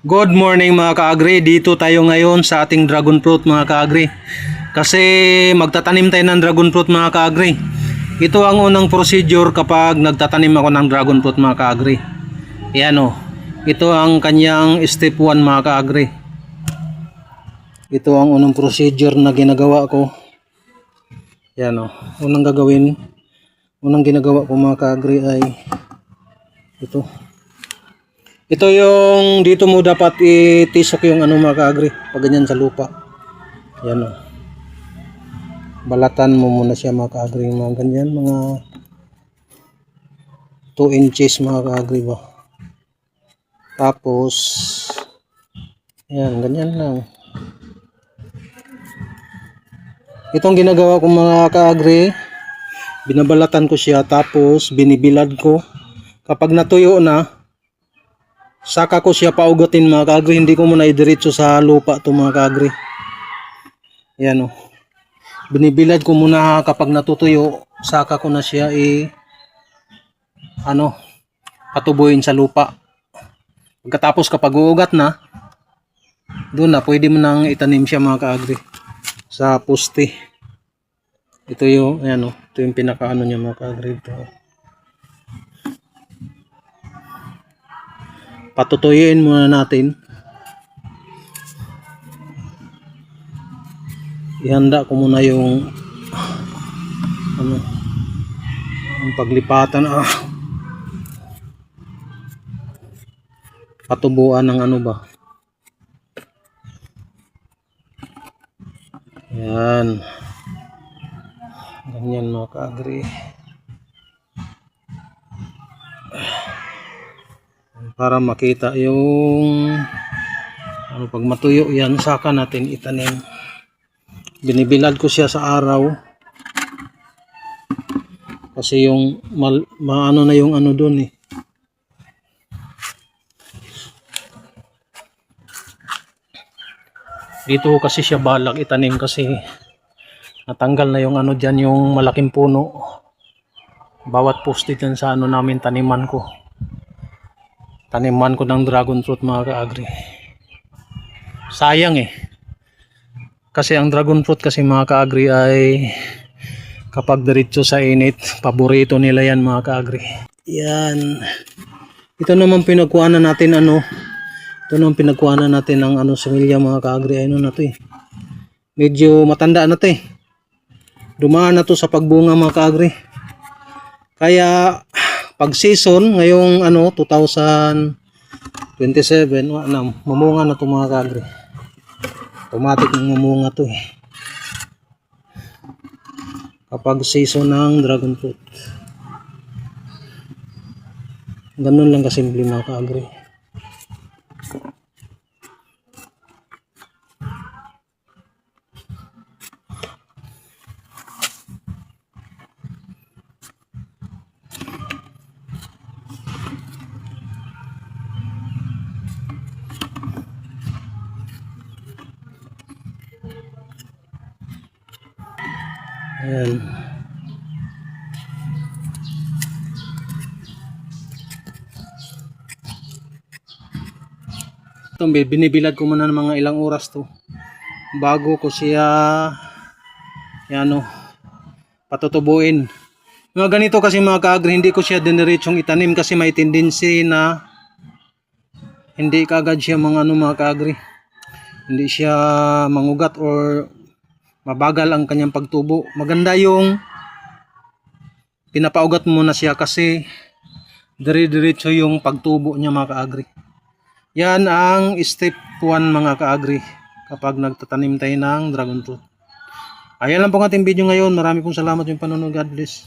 Good morning mga ka-agri. Dito tayo ngayon sa ating dragon fruit mga ka-agri. Kasi magtatanim tayo ng dragon fruit mga ka-agri. Ito ang unang procedure kapag nagtatanim ako ng dragon fruit mga ka-agri. Yan o. Ito ang kanyang step 1 mga ka-agri. Ito ang unang procedure na ginagawa ko. Yan o. Unang ginagawa ko mga ka-agri ay ito. Ito yung dito mo dapat itisok yung mga ka-agri pag ganyan sa lupa. Yan o. Balatan mo muna siya mga ka-agri, mga ganyan, mga 2 inches mga ka-agri ba. Tapos yan, ganyan lang. Itong ginagawa ko mga ka-agri, binabalatan ko siya tapos binibilad ko. Kapag natuyo na, saka ko siya paugatin mga ka-agri. Hindi ko muna idiretso sa lupa to mga ka-agri. Yan o. Binibilad ko muna kapag natutuyo. Saka ko na siya patubuin sa lupa. Pagkatapos kapag uugat na, doon na pwede mo nang itanim siya mga ka-agri. Sa poste. Ito yung, ito yung pinakaano niya mga ka-agri. Patutuyin muna natin. Ihanda ko muna yung yung paglipatan patubuan ng ba. Yan. Ganyan mga ka-agri. Para makita yung pag matuyo yan, saka natin itanim. Binibilad ko siya sa araw kasi yung maano na yung doon dito kasi siya balak itanim kasi natanggal na yung dyan, yung malaking puno bawat poste dyan sa namin taniman ko ng dragon fruit mga ka-agri. Sayang kasi ang dragon fruit kasi mga ka-agri ay kapag diretso sa init, paborito nila yan mga ka-agri. Yan. Ito naman pinagkuhanan natin ito naman pinagkuhanan natin ng similya mga ka-agri. Na to medyo matanda na to dumaan na to sa pagbunga mga ka-agri. Kaya pag season ngayong 2027 mamunga na to mga ka-agri. Automatic nang mamunga to kapag season ng dragon fruit. Ganun lang kasimple mga ka-agri. Ayan. Ito, binibilad ko muna ng mga ilang oras to bago ko siya patutubuin. Mga ganito kasi mga ka-agri, hindi ko siya diniretsong itanim kasi may tendency na hindi kaagad siya mga ka-agri. Hindi siya mangugat or mabagal ang kanyang pagtubo. Maganda yung pinapaugat mo na siya kasi dire-diretso yung pagtubo niya mga ka-agri. Yan ang step 1 mga ka-agri kapag nagtatanim tayo ng dragon fruit. Ayan lang po ang ating video ngayon. Marami pong salamat yung panonood. God bless.